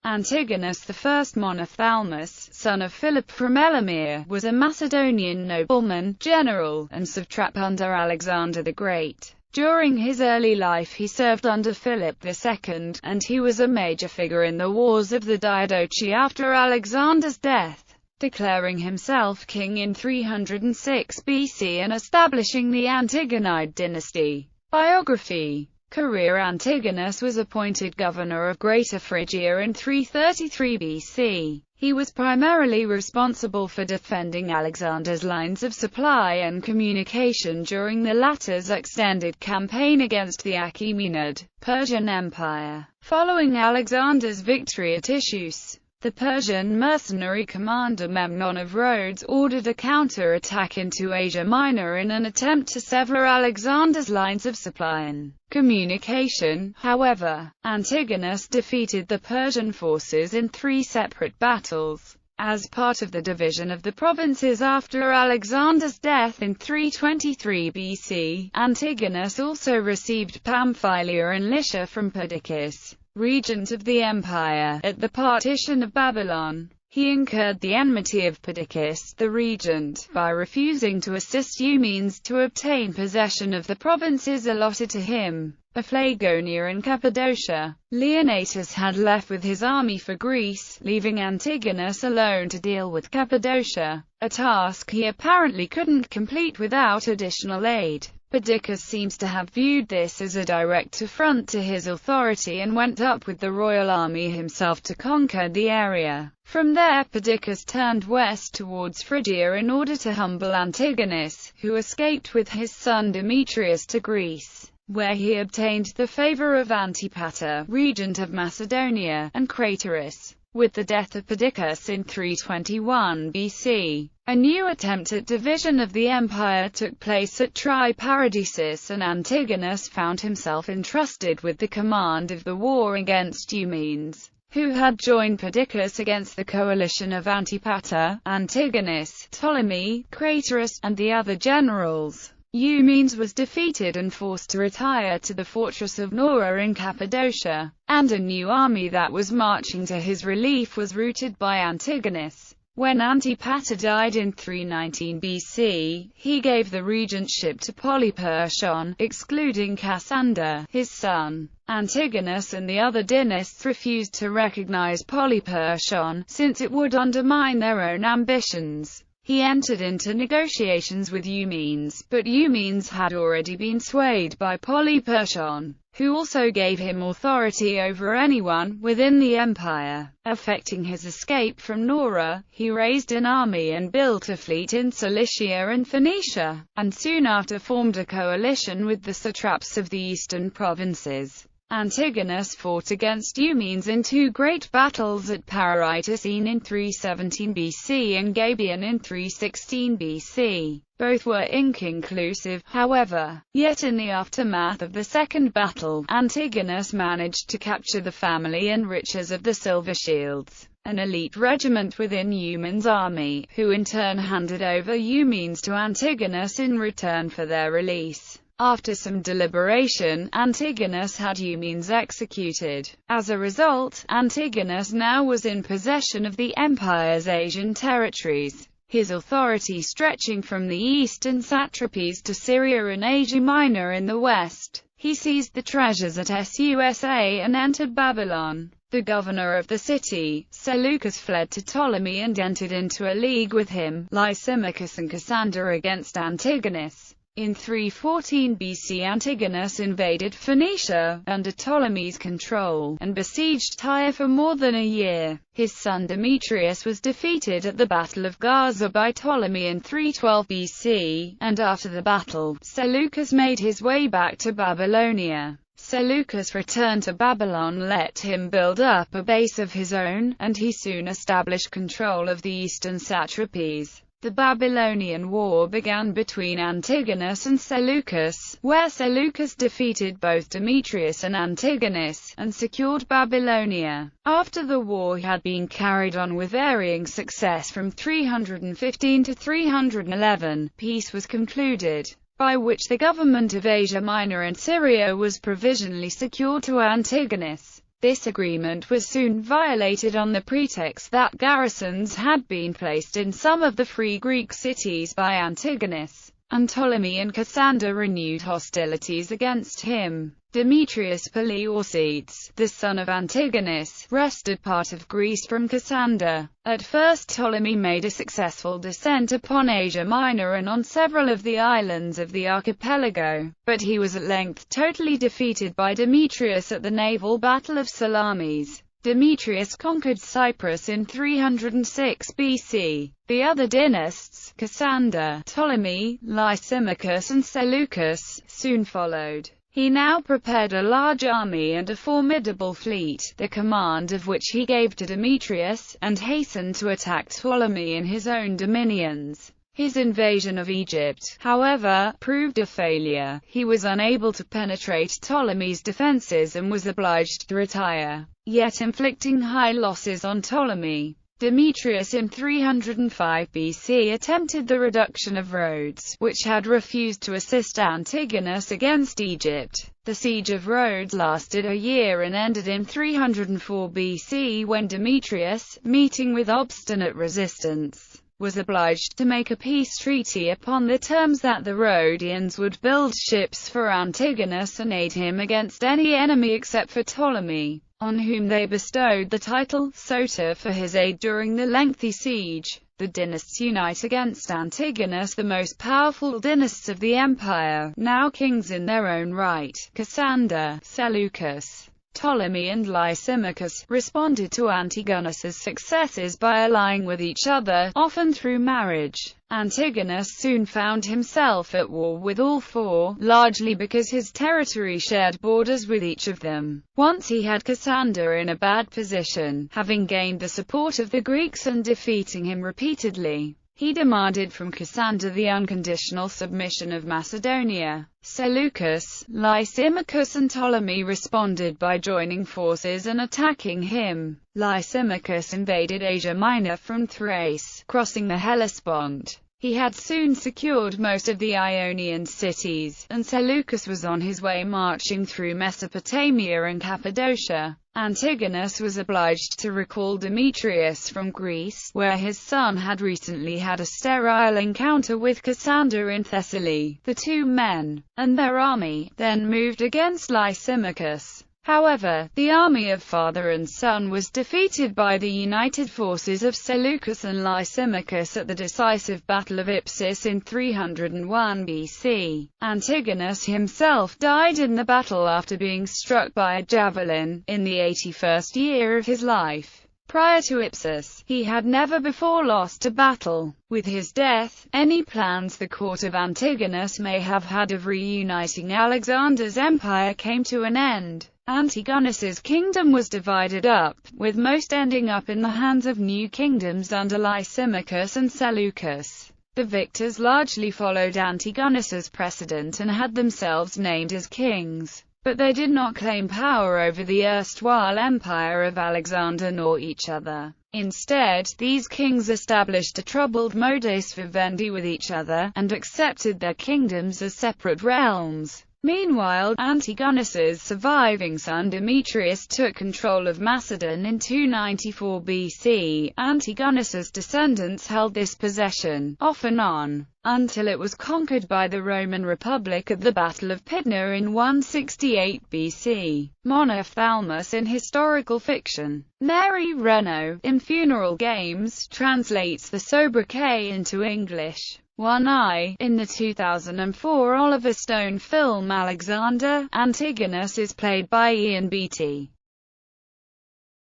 Antigonus I Monophthalmus, son of Philip from Elimeia, was a Macedonian nobleman, general, and satrap under Alexander the Great. During his early life he served under Philip II, and he was a major figure in the Wars of the Diadochi after Alexander's death, declaring himself king in 306 BC and establishing the Antigonid dynasty. Biography. Career. Antigonus was appointed governor of Greater Phrygia in 333 BC. He was primarily responsible for defending Alexander's lines of supply and communication during the latter's extended campaign against the Achaemenid Persian Empire. Following Alexander's victory at Issus, the Persian mercenary commander Memnon of Rhodes ordered a counter-attack into Asia Minor in an attempt to sever Alexander's lines of supply and communication. However, Antigonus defeated the Persian forces in 3 separate battles. As part of the division of the provinces after Alexander's death in 323 BC, Antigonus also received Pamphylia and Lycia from Perdiccas, regent of the empire, at the partition of Babylon. He incurred the enmity of Perdiccas, the regent, by refusing to assist Eumenes to obtain possession of the provinces allotted to him, Paphlagonia and Cappadocia. Leonatus had left with his army for Greece, leaving Antigonus alone to deal with Cappadocia, a task he apparently couldn't complete without additional aid. Perdiccas seems to have viewed this as a direct affront to his authority and went up with the royal army himself to conquer the area. From there Perdiccas turned west towards Phrygia in order to humble Antigonus, who escaped with his son Demetrius to Greece, where he obtained the favor of Antipater, regent of Macedonia, and Craterus. With the death of Perdiccas in 321 BC, a new attempt at division of the empire took place at Triparadisus, and Antigonus found himself entrusted with the command of the war against Eumenes, who had joined Perdiccas against the coalition of Antipater, Antigonus, Ptolemy, Craterus, and the other generals. Eumenes was defeated and forced to retire to the fortress of Nora in Cappadocia, and a new army that was marching to his relief was routed by Antigonus. When Antipater died in 319 BC, he gave the regentship to Polyperchon, excluding Cassander, his son. Antigonus and the other dynasts refused to recognize Polyperchon, since it would undermine their own ambitions. He entered into negotiations with Eumenes, but Eumenes had already been swayed by Polyperchon, who also gave him authority over anyone within the empire. Affecting his escape from Nora, he raised an army and built a fleet in Cilicia and Phoenicia, and soon after formed a coalition with the satraps of the eastern provinces. Antigonus fought against Eumenes in 2 great battles at Paraitocene in 317 BC and Gabion in 316 BC. Both were inconclusive, however, yet in the aftermath of the second battle, Antigonus managed to capture the family and riches of the Silver Shields, an elite regiment within Eumenes' army, who in turn handed over Eumenes to Antigonus in return for their release. After some deliberation, Antigonus had Eumenes executed. As a result, Antigonus now was in possession of the empire's Asian territories, his authority stretching from the eastern satrapies to Syria and Asia Minor in the west. He seized the treasures at Susa and entered Babylon. The governor of the city, Seleucus, fled to Ptolemy and entered into a league with him, Lysimachus and Cassander, against Antigonus. In 314 BC Antigonus invaded Phoenicia, under Ptolemy's control, and besieged Tyre for more than a year. His son Demetrius was defeated at the Battle of Gaza by Ptolemy in 312 BC, and after the battle, Seleucus made his way back to Babylonia. Seleucus returned to Babylon, let him build up a base of his own, and he soon established control of the eastern satrapies. The Babylonian War began between Antigonus and Seleucus, where Seleucus defeated both Demetrius and Antigonus, and secured Babylonia. After the war had been carried on with varying success from 315 to 311, peace was concluded, by which the government of Asia Minor and Syria was provisionally secured to Antigonus. This agreement was soon violated on the pretext that garrisons had been placed in some of the free Greek cities by Antigonus, and Ptolemy and Cassander renewed hostilities against him. Demetrius Poliorcetes, the son of Antigonus, wrested part of Greece from Cassander. At first Ptolemy made a successful descent upon Asia Minor and on several of the islands of the archipelago, but he was at length totally defeated by Demetrius at the naval battle of Salamis. Demetrius conquered Cyprus in 306 BC. The other dynasts, Cassander, Ptolemy, Lysimachus and Seleucus, soon followed. He now prepared a large army and a formidable fleet, the command of which he gave to Demetrius, and hastened to attack Ptolemy in his own dominions. His invasion of Egypt, however, proved a failure. He was unable to penetrate Ptolemy's defenses and was obliged to retire, yet inflicting high losses on Ptolemy. Demetrius in 305 BC attempted the reduction of Rhodes, which had refused to assist Antigonus against Egypt. The siege of Rhodes lasted a year and ended in 304 BC when Demetrius, meeting with obstinate resistance, was obliged to make a peace treaty upon the terms that the Rhodians would build ships for Antigonus and aid him against any enemy except for Ptolemy, on whom they bestowed the title Soter for his aid during the lengthy siege. The dynasts unite against Antigonus, the most powerful dynasts of the empire, now kings in their own right. Cassander, Seleucus, Ptolemy and Lysimachus responded to Antigonus's successes by allying with each other, often through marriage. Antigonus soon found himself at war with all four, largely because his territory shared borders with each of them. Once he had Cassander in a bad position, having gained the support of the Greeks and defeating him repeatedly. He demanded from Cassander the unconditional submission of Macedonia. Seleucus, Lysimachus and Ptolemy responded by joining forces and attacking him. Lysimachus invaded Asia Minor from Thrace, crossing the Hellespont. He had soon secured most of the Ionian cities, and Seleucus was on his way marching through Mesopotamia and Cappadocia. Antigonus was obliged to recall Demetrius from Greece, where his son had recently had a sterile encounter with Cassander in Thessaly. The two men, and their army, then moved against Lysimachus. However, the army of father and son was defeated by the united forces of Seleucus and Lysimachus at the decisive Battle of Ipsus in 301 BC. Antigonus himself died in the battle after being struck by a javelin, in the 81st year of his life. Prior to Ipsus, he had never before lost a battle. With his death, any plans the court of Antigonus may have had of reuniting Alexander's empire came to an end. Antigonus's kingdom was divided up, with most ending up in the hands of new kingdoms under Lysimachus and Seleucus. The victors largely followed Antigonus's precedent and had themselves named as kings, but they did not claim power over the erstwhile empire of Alexander nor each other. Instead, these kings established a troubled modus vivendi with each other, and accepted their kingdoms as separate realms. Meanwhile, Antigonus's surviving son Demetrius took control of Macedon in 294 BC. Antigonus's descendants held this possession, off and on, until it was conquered by the Roman Republic at the Battle of Pydna in 168 BC. Monophthalmus in historical fiction. Mary Renault, in Funeral Games, translates the sobriquet into English. One-Eye. In the 2004 Oliver Stone film Alexander, Antigonus is played by Ian Beattie.